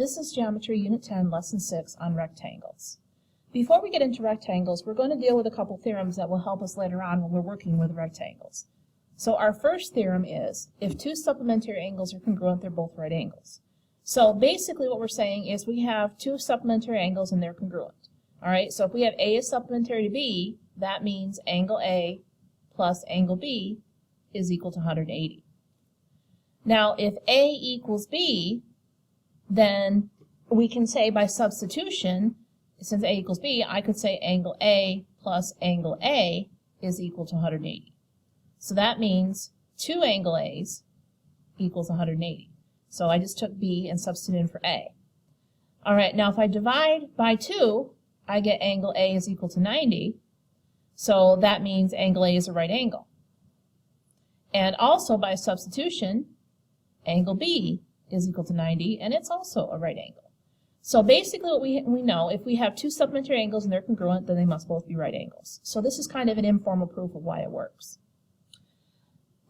This is Geometry Unit 10, Lesson 6 on rectangles. Before we get into rectangles, we're going to deal with a couple theorems that will help us later on when we're working with rectangles. So our first theorem is, if two supplementary angles are congruent, they're both right angles. So basically what we're saying is we have two supplementary angles and they're congruent. Alright, so if we have A is supplementary to B, that means angle A plus angle B is equal to 180. Now if A equals B, then we can say by substitution, since A equals B, I could say angle A plus angle A is equal to 180. So that means 2 angle A's equals 180. So I just took B and substituted in for A. Alright, now if I divide by 2, I get angle A is equal to 90. So that means angle A is a right angle. And also by substitution, angle B is equal to 90, and it's also a right angle. So basically what we know, if we have two supplementary angles and they're congruent, then they must both be right angles. So this is kind of an informal proof of why it works.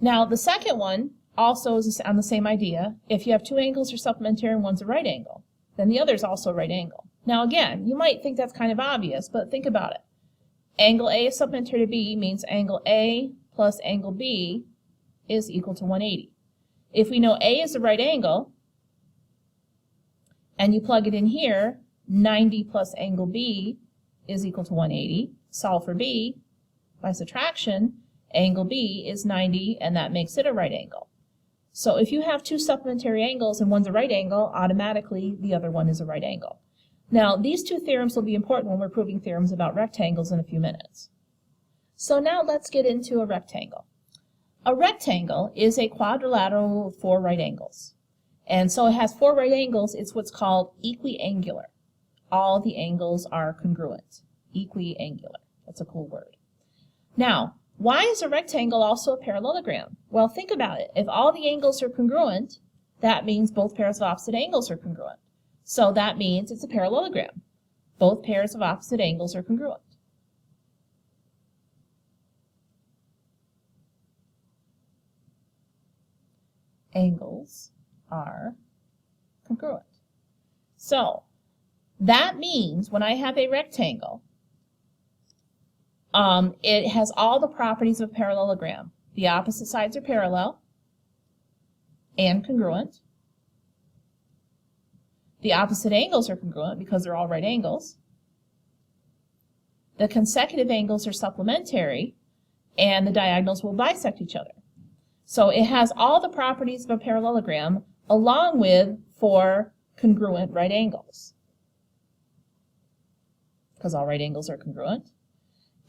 Now the second one also is on the same idea. If you have two angles that are supplementary and one's a right angle, then the other is also a right angle. Now again, you might think that's kind of obvious, but think about it. Angle A is supplementary to B means angle A plus angle B is equal to 180. If we know A is a right angle, and you plug it in here, 90 plus angle B is equal to 180. Solve for B. By subtraction, angle B is 90, and that makes it a right angle. So if you have two supplementary angles and one's a right angle, automatically the other one is a right angle. Now, these two theorems will be important when we're proving theorems about rectangles in a few minutes. So now let's get into a rectangle. A rectangle is a quadrilateral with 4 right angles. And so it has 4 right angles. It's what's called equiangular. All the angles are congruent. Equiangular. That's a cool word. Now, why is a rectangle also a parallelogram? Well, think about it. If all the angles are congruent, that means both pairs of opposite angles are congruent. So that means it's a parallelogram. Both pairs of opposite angles are congruent. Angles are congruent. So that means when I have a rectangle, it has all the properties of a parallelogram. The opposite sides are parallel and congruent. The opposite angles are congruent because they're all right angles. The consecutive angles are supplementary, and the diagonals will bisect each other. So it has all the properties of a parallelogram along with 4 congruent right angles, because all right angles are congruent.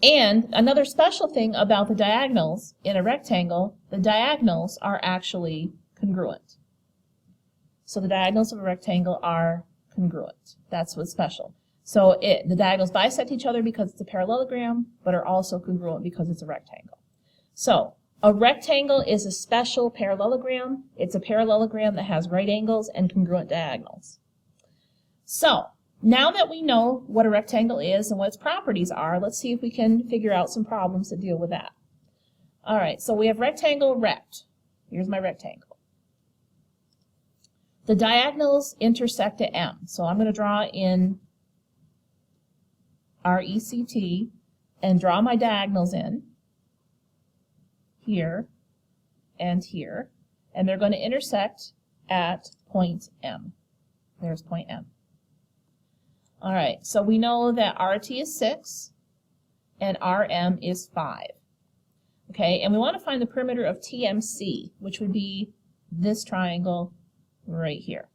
And another special thing about the diagonals in a rectangle, the diagonals are actually congruent. So the diagonals of a rectangle are congruent. That's what's special. So the diagonals bisect each other because it's a parallelogram, but are also congruent because it's a rectangle. So a rectangle is a special parallelogram. It's a parallelogram that has right angles and congruent diagonals. So now that we know what a rectangle is and what its properties are, let's see if we can figure out some problems that deal with that. All right, so we have rectangle rect. Here's my rectangle. The diagonals intersect at M. So I'm going to draw in RECT and draw my diagonals in here and here, and they're going to intersect at point M. There's point M. All right, so we know that RT is 6 and RM is 5. Okay, and we want to find the perimeter of TMC, which would be this triangle right here.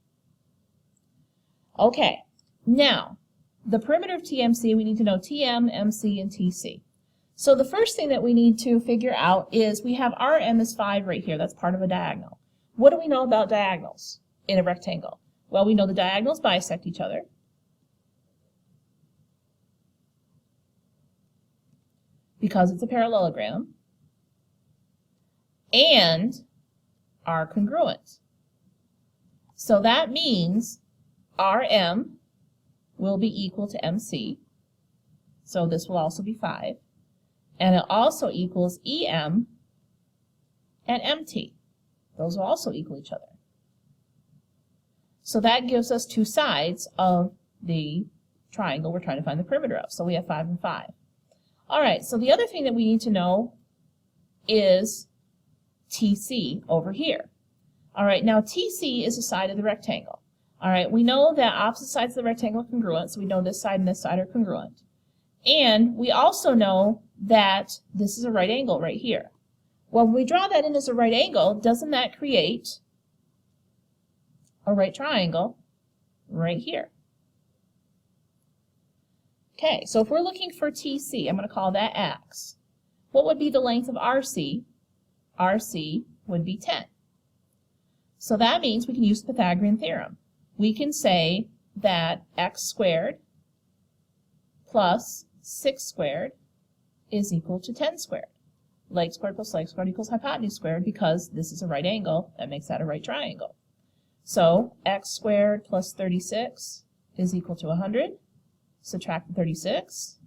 Okay, now the perimeter of TMC, we need to know TM, MC, and TC. So the first thing that we need to figure out is we have RM is 5 right here. That's part of a diagonal. What do we know about diagonals in a rectangle? Well, we know the diagonals bisect each other. Because it's a parallelogram, and are congruent. So that means RM will be equal to MC, so this will also be 5, and it also equals EM and MT. Those will also equal each other. So that gives us two sides of the triangle we're trying to find the perimeter of. So we have 5 and 5. All right, so the other thing that we need to know is TC over here. All right, now TC is the side of the rectangle. All right, we know that opposite sides of the rectangle are congruent, so we know this side and this side are congruent. And we also know that this is a right angle right here. Well, when we draw that in as a right angle, doesn't that create a right triangle right here? Okay, so if we're looking for TC, I'm going to call that X. What would be the length of RC? RC would be 10. So that means we can use the Pythagorean Theorem. We can say that x squared plus 6 squared is equal to 10 squared. Leg squared plus leg squared equals hypotenuse squared, because this is a right angle. That makes that a right triangle. So x squared plus 36 is equal to 100. Subtract the 36.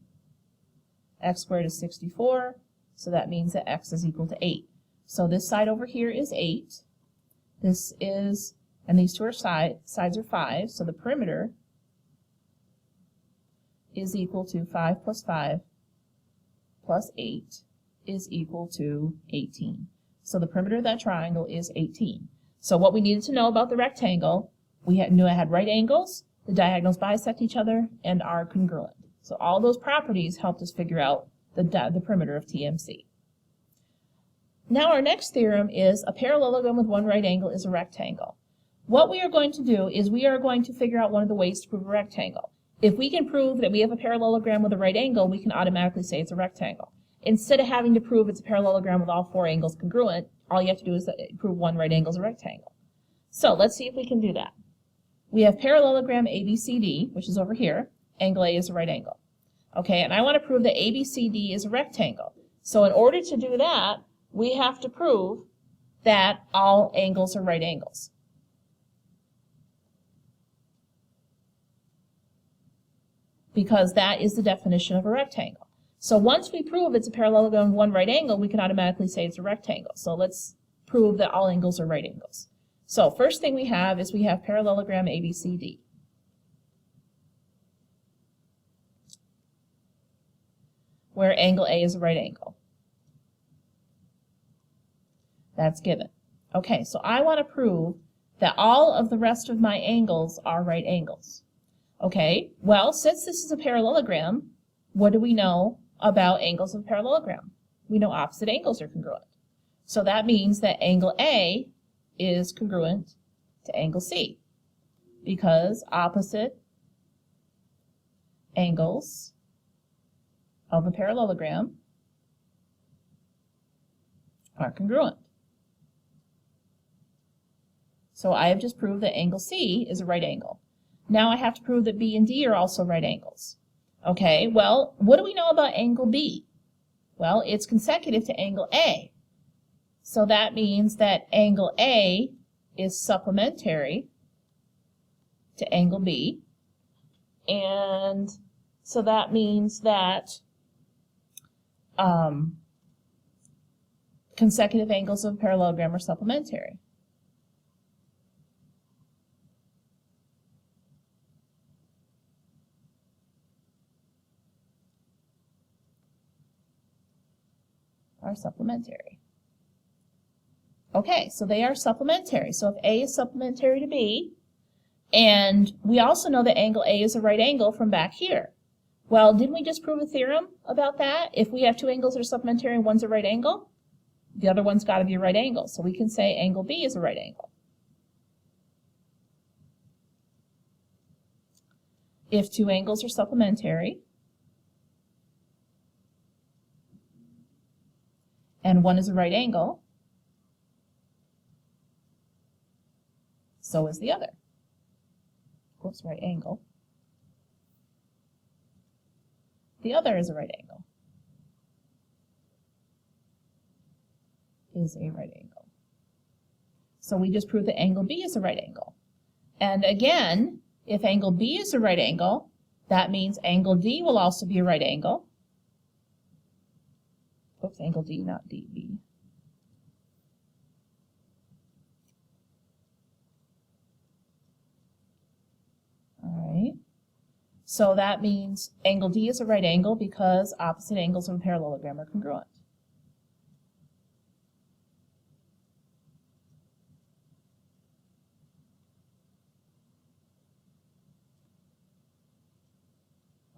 X squared is 64, so that means that x is equal to 8. So this side over here is 8. This is, and these two are sides are 5, so the perimeter is equal to 5 plus 5 plus 8 is equal to 18. So the perimeter of that triangle is 18. So what we needed to know about the rectangle, we knew it had right angles, the diagonals bisect each other, and are congruent. So all those properties helped us figure out the perimeter of TMC. Now our next theorem is a parallelogram with one right angle is a rectangle. What we are going to do is we are going to figure out one of the ways to prove a rectangle. If we can prove that we have a parallelogram with a right angle, we can automatically say it's a rectangle. Instead of having to prove it's a parallelogram with all 4 angles congruent, all you have to do is prove one right angle is a rectangle. So let's see if we can do that. We have parallelogram ABCD, which is over here. Angle A is a right angle. Okay, and I want to prove that ABCD is a rectangle. So in order to do that, we have to prove that all angles are right angles. Because that is the definition of a rectangle. So once we prove it's a parallelogram with one right angle, we can automatically say it's a rectangle. So let's prove that all angles are right angles. So first thing we have is we have parallelogram ABCD. Where angle A is a right angle. That's given. Okay, so I want to prove that all of the rest of my angles are right angles. Okay, well, since this is a parallelogram, what do we know about angles of a parallelogram? We know opposite angles are congruent. So that means that angle A is congruent to angle C, because opposite angles of a parallelogram are congruent. So I have just proved that angle C is a right angle. Now I have to prove that B and D are also right angles. Okay, well, what do we know about angle B? Well, it's consecutive to angle A. So that means that angle A is supplementary to angle B. And so that means that consecutive angles of a parallelogram are supplementary. Are supplementary. Okay, so they are supplementary. So if A is supplementary to B, and we also know that angle A is a right angle from back here. Well, didn't we just prove a theorem about that? If we have two angles that are supplementary and one's a right angle, the other one's got to be a right angle. So we can say angle B is a right angle. If two angles are supplementary, and one is a right angle, so is the other. Whoops, right angle. The other is a right angle. Is a right angle. So we just proved that angle B is a right angle. And again, if angle B is a right angle, that means angle D will also be a right angle. Oops, angle D, not DB. So that means angle D is a right angle because opposite angles of a parallelogram are congruent.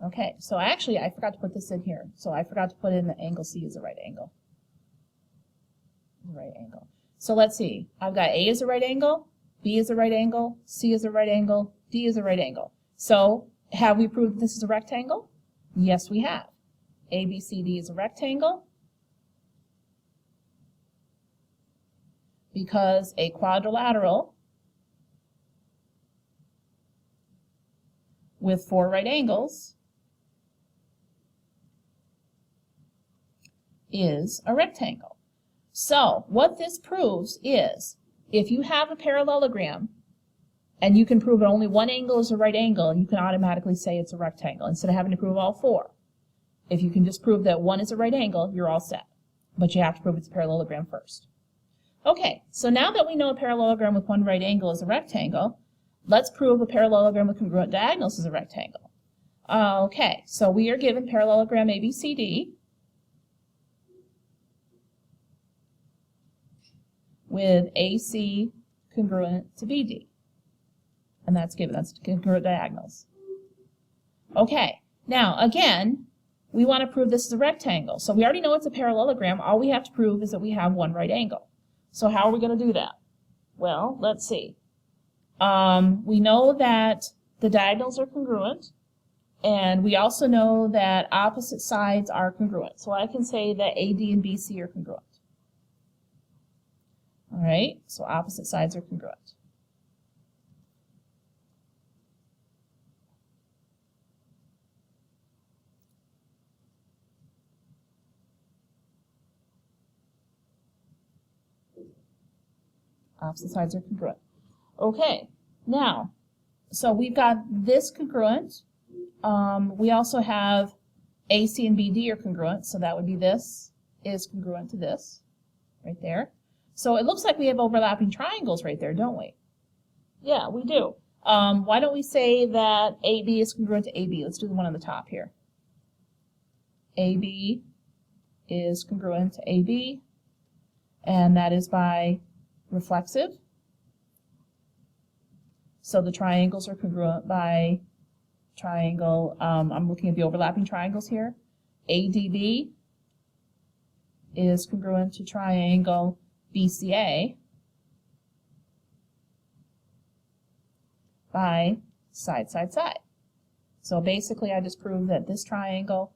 Okay, so actually I forgot to put this in here. So I forgot to put in the angle C is a right angle. Right angle. So let's see. I've got A is a right angle, B is a right angle, C is a right angle, D is a right angle. So have we proved this is a rectangle? Yes, we have. ABCD is a rectangle because a quadrilateral with 4 right angles is a rectangle. So what this proves is if you have a parallelogram and you can prove that only one angle is a right angle, you can automatically say it's a rectangle instead of having to prove all 4. If you can just prove that one is a right angle, you're all set. But you have to prove it's a parallelogram first. Okay, so now that we know a parallelogram with 1 right angle is a rectangle, let's prove a parallelogram with congruent diagonals is a rectangle. Okay, so we are given parallelogram ABCD with AC congruent to BD. And that's given, that's congruent diagonals. Okay, now again, we want to prove this is a rectangle. So we already know it's a parallelogram. All we have to prove is that we have 1 right angle. So how are we going to do that? Well, let's see. We know that the diagonals are congruent, and we also know that opposite sides are congruent. So I can say that AD and BC are congruent. All right, so opposite sides are congruent. Opposite sides are congruent. Okay, now, so we've got this congruent. We also have AC and BD are congruent, so that would be this is congruent to this, right there. So it looks like we have overlapping triangles right there, don't we? Yeah, we do. Why don't we say that AB is congruent to AB? Let's do the one on the top here. AB is congruent to AB, and that is by reflexive. So the triangles are congruent by triangle. I'm looking at the overlapping triangles here. ADB is congruent to triangle BCA by side, side, side. So basically I just proved that this triangle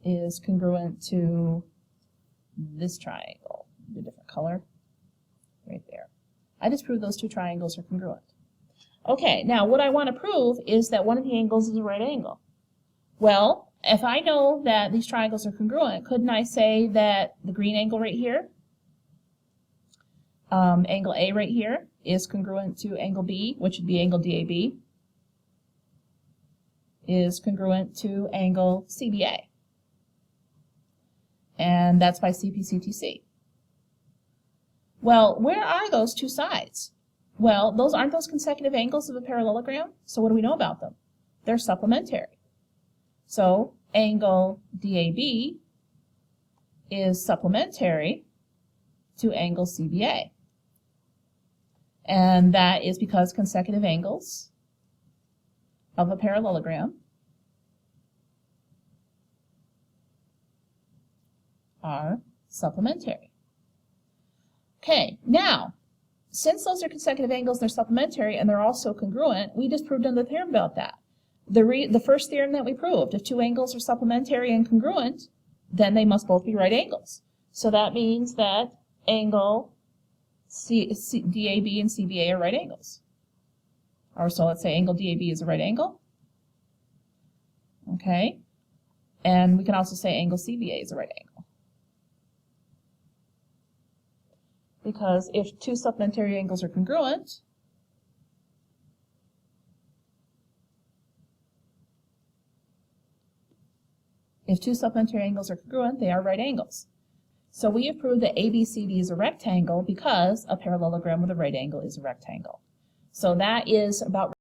is congruent to this triangle. A different color right there. I just proved those 2 triangles are congruent. Okay, now what I want to prove is that one of the angles is a right angle. Well, if I know that these triangles are congruent, couldn't I say that the green angle right here, angle A right here, is congruent to angle B, which would be angle DAB, is congruent to angle CBA. And that's by CPCTC. Well, where are those 2 sides? Well, aren't those consecutive angles of a parallelogram? So what do we know about them? They're supplementary. So angle DAB is supplementary to angle CBA. And that is because consecutive angles of a parallelogram are supplementary. Okay, now, since those are consecutive angles, they're supplementary, and they're also congruent, we just proved another theorem about that. The first theorem that we proved, if 2 angles are supplementary and congruent, then they must both be right angles. So that means that angle DAB and CBA are right angles. Or so let's say angle DAB is a right angle. Okay, and we can also say angle CBA is a right angle. Because if 2 supplementary angles are congruent, they are right angles. So we have proved that ABCD is a rectangle because a parallelogram with a right angle is a rectangle. So that is about